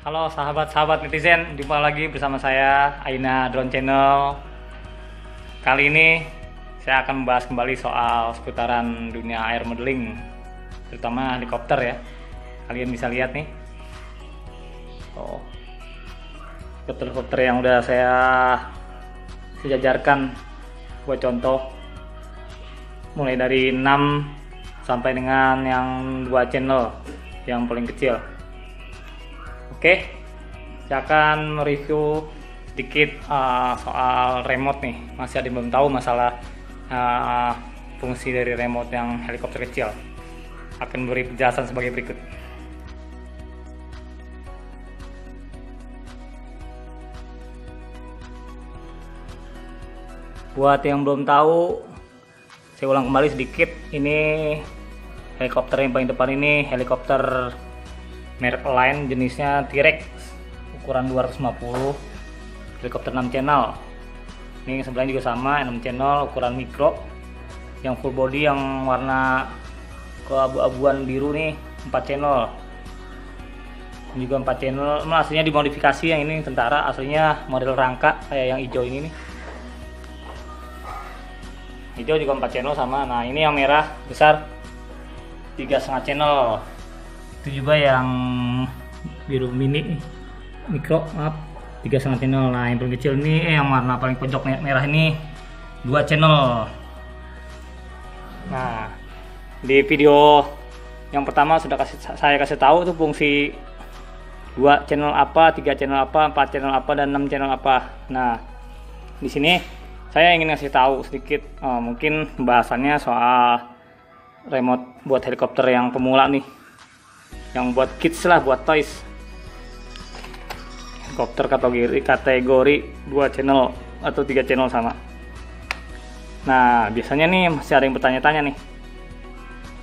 Halo sahabat-sahabat netizen, jumpa lagi bersama saya Aina Drone Channel. Kali ini saya akan membahas kembali soal seputaran dunia air modeling, terutama helikopter ya. Kalian bisa lihat nih, helikopter yang udah saya sejajarkan buat contoh, mulai dari 6 sampai dengan yang 2 channel yang paling kecil. Oke, saya akan mereview sedikit soal remote nih. Masih ada yang belum tahu masalah fungsi dari remote yang helikopter kecil. Akan beri penjelasan sebagai berikut. Buat yang belum tahu, saya ulang kembali sedikit. Ini helikopter yang paling depan ini helikopter merek lain, jenisnya T-Rex, ukuran 250, helikopter 6 channel. Ini sebelahnya juga sama, 6 channel, ukuran mikro, yang full body yang warna keabu-abuan biru nih, 4 channel. Ini juga 4 channel, aslinya dimodifikasi, yang ini tentara, aslinya model rangka kayak yang hijau ini nih. Hijau juga 4 channel sama. Nah ini yang merah besar 3,5 channel. Itu juga yang biru mini mikro, maaf, 3,5 channel. Nah yang paling kecil ini yang warna paling pojok merah ini 2 channel. Nah di video yang pertama sudah saya kasih tahu tuh fungsi 2 channel apa, 3 channel apa, 4 channel apa, dan 6 channel apa. Nah di sini saya ingin ngasih tahu sedikit mungkin pembahasannya soal remote buat helikopter yang pemula nih, yang buat kids lah, buat toys. Helikopter kategori 2 channel atau 3 channel sama. Nah biasanya nih masih ada yang bertanya-tanya nih.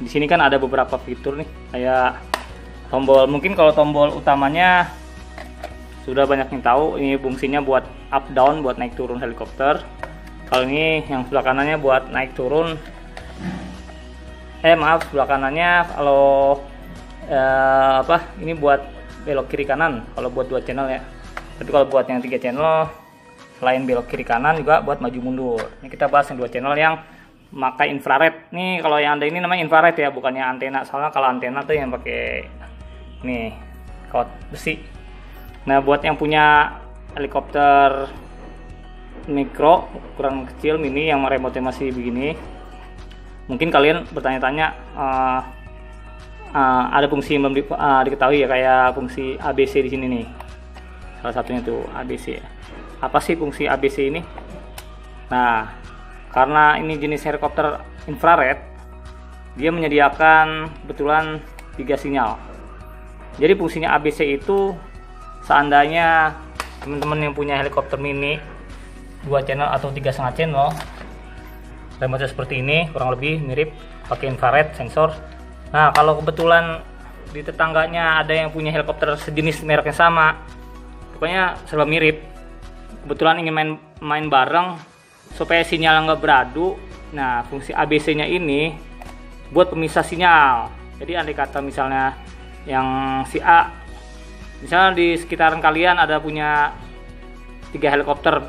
Di sini kan ada beberapa fitur nih, kayak tombol. Mungkin kalau tombol utamanya sudah banyak yang tahu, ini fungsinya buat up down, buat naik turun helikopter. Kalau ini yang sebelah kanannya buat naik turun. Sebelah kanannya kalau ini buat belok kiri kanan kalau buat 2 channel ya. Tapi kalau buat yang 3 channel, selain belok kiri kanan juga buat maju mundur. Ini kita bahas yang 2 channel yang memakai infrared. Nih kalau yang ada ini namanya infrared ya, bukannya antena. Soalnya kalau antena tuh yang pakai nih kawat besi. Nah buat yang punya helikopter mikro ukuran kecil mini yang remote masih begini, mungkin kalian bertanya-tanya ada fungsi yang belum diketahui ya, kayak fungsi ABC di sini nih. Salah satunya tuh ABC. Apa sih fungsi ABC ini? Nah, karena ini jenis helikopter infrared, dia menyediakan kebetulan 3 sinyal. Jadi fungsinya ABC itu, seandainya teman-teman yang punya helikopter mini 2 channel atau 3,5 channel, remote seperti ini kurang lebih mirip, pakai infrared sensor. Nah kalau kebetulan di tetangganya ada yang punya helikopter sejenis mereknya sama, pokoknya serba mirip, kebetulan ingin main bareng supaya sinyal nggak beradu. Nah fungsi ABC nya ini buat pemisah sinyal. Jadi andai kata misalnya yang si A, misalnya di sekitaran kalian ada punya 3 helikopter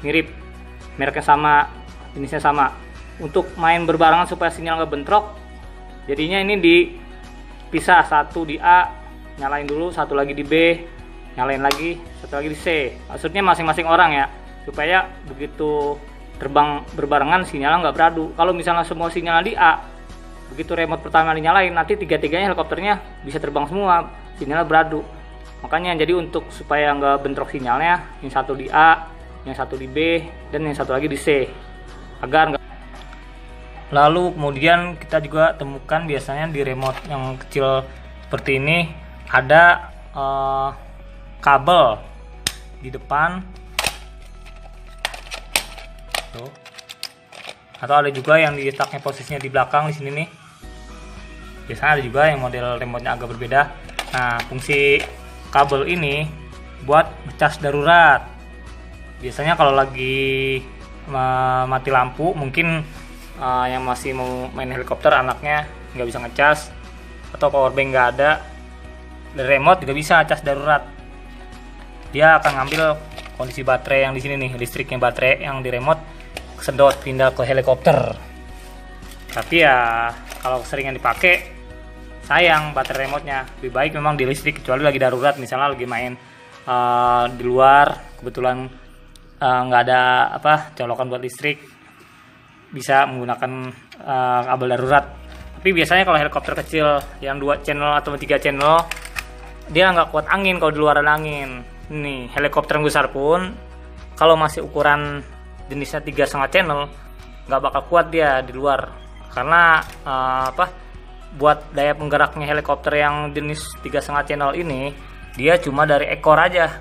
mirip, mereknya sama, jenisnya sama, untuk main berbarengan supaya sinyal nggak bentrok, jadinya ini dipisah, satu di A nyalain dulu, satu lagi di B nyalain lagi, satu lagi di C. Maksudnya masing-masing orang ya, supaya begitu terbang berbarengan sinyalnya nggak beradu. Kalau misalnya semua sinyal di A, begitu remote pertama dinyalain, nanti tiga-tiganya helikopternya bisa terbang semua, sinyalnya beradu. Makanya jadi untuk supaya nggak bentrok sinyalnya, yang satu di A, yang satu di B, dan yang satu lagi di C, agar enggak. Lalu kemudian kita juga temukan biasanya di remote yang kecil seperti ini ada kabel di depan tuh. Atau ada juga yang diletaknya posisinya di belakang di sini nih. Biasanya ada juga yang model remote-nya agak berbeda. Nah fungsi kabel ini buat ngecas darurat. Biasanya kalau lagi mati lampu, mungkin yang masih mau main helikopter anaknya nggak bisa ngecas, atau powerbank nggak ada, dari remote juga bisa cas darurat. dia akan ngambil kondisi baterai yang di sini nih, listriknya baterai yang di remote kesedot pindah ke helikopter. Tapi ya kalau seringan dipakai sayang baterai remote-nya. Lebih baik memang di listrik, kecuali lagi darurat, misalnya lagi main di luar, kebetulan nggak ada colokan buat listrik, bisa menggunakan kabel darurat. Tapi biasanya kalau helikopter kecil yang 2 channel atau 3 channel, dia nggak kuat angin kalau di luar ada angin. Nih helikopter yang besar pun kalau masih ukuran jenisnya 3,5 channel nggak bakal kuat dia di luar, karena buat daya penggeraknya helikopter yang jenis 3,5 channel ini, dia cuma dari ekor aja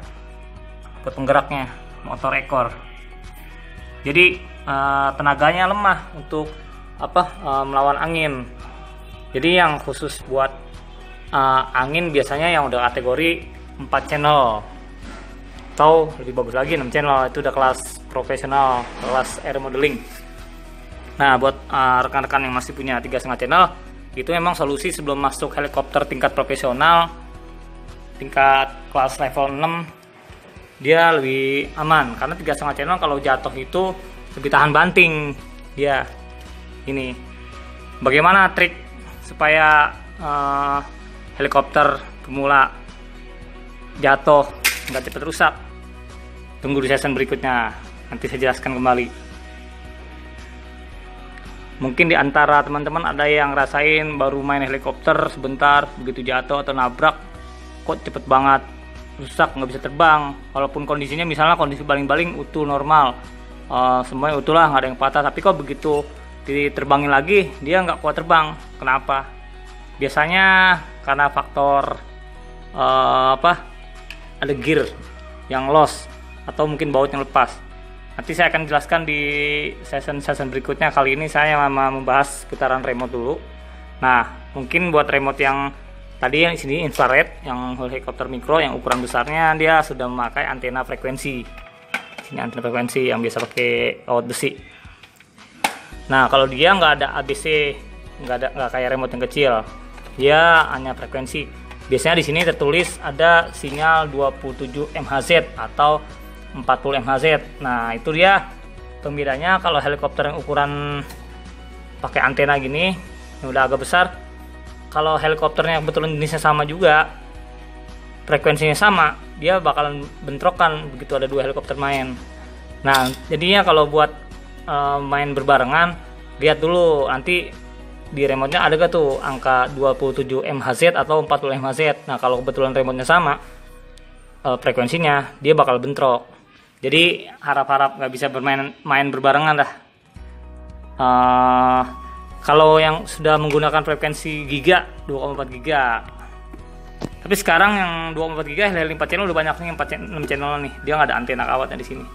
buat penggeraknya, motor ekor. Jadi tenaganya lemah untuk melawan angin. Jadi yang khusus buat angin biasanya yang udah kategori 4 channel atau lebih bagus lagi 6 channel, itu udah kelas profesional, kelas air modeling. Nah buat rekan-rekan yang masih punya 3,5 channel, itu memang solusi sebelum masuk helikopter tingkat profesional, tingkat kelas level 6, dia lebih aman. Karena 3,5 channel kalau jatuh itu lebih tahan banting dia. Ini bagaimana trik supaya helikopter pemula jatuh nggak cepat rusak? Tunggu di season berikutnya, nanti saya jelaskan kembali. Mungkin di antara teman-teman ada yang rasain baru main helikopter sebentar, begitu jatuh atau nabrak kok cepet banget rusak, nggak bisa terbang. Walaupun kondisinya misalnya kondisi baling-baling utuh normal, semuanya utuh lah, nggak ada yang patah, tapi kok begitu diterbangin lagi dia nggak kuat terbang. Kenapa? Biasanya karena faktor ada gear yang loss atau mungkin baut yang lepas. Nanti saya akan jelaskan di season berikutnya. Kali ini saya mau membahas putaran remote dulu. Nah, mungkin buat remote yang tadi yang sini infrared, yang helikopter mikro yang ukuran besarnya, dia sudah memakai antena frekuensi. Ini antena frekuensi yang biasa pakai kawat besi. Nah, kalau dia nggak ada ABC, nggak kayak remote yang kecil, dia hanya frekuensi. Biasanya di sini tertulis ada sinyal 27 MHz atau 40 MHz. Nah, itu dia pembedanya. Kalau helikopter yang ukuran pakai antena gini, yang udah agak besar, kalau helikopternya kebetulan jenisnya sama juga, frekuensinya sama, dia bakalan bentrokan begitu ada 2 helikopter main. Nah, jadinya kalau buat main berbarengan, lihat dulu nanti di remote-nya ada gak tuh angka 27 MHz atau 40 MHz. Nah, kalau kebetulan remote-nya sama frekuensinya, dia bakal bentrok. Jadi harap-harap nggak bisa main berbarengan dah. Kalau yang sudah menggunakan frekuensi giga 2,4 giga. Tapi sekarang yang 2,4 giga dari 4 channel udah banyak nih, 6 channel nih. Dia nggak ada antena kawatnya di sini.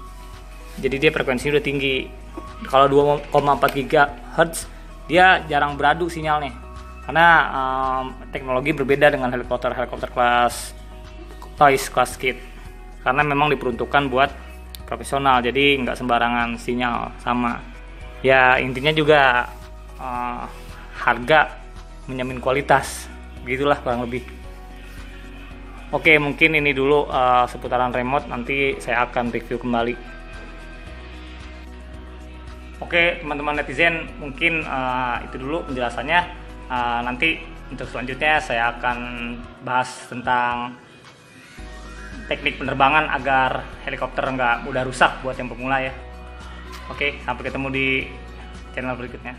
Jadi dia frekuensinya udah tinggi. Kalau 2,4 GHz dia jarang beradu sinyalnya. Karena teknologi berbeda dengan helikopter kelas Toys, kelas Kit. Karena memang diperuntukkan buat profesional, jadi nggak sembarangan sinyal sama. Ya intinya juga harga menjamin kualitas, begitulah kurang lebih. Oke, mungkin ini dulu seputaran remote, nanti saya akan review kembali. Oke teman-teman netizen, mungkin itu dulu penjelasannya. Nanti untuk selanjutnya saya akan bahas tentang teknik penerbangan agar helikopter nggak mudah rusak buat yang pemula ya. Oke, sampai ketemu di channel berikutnya.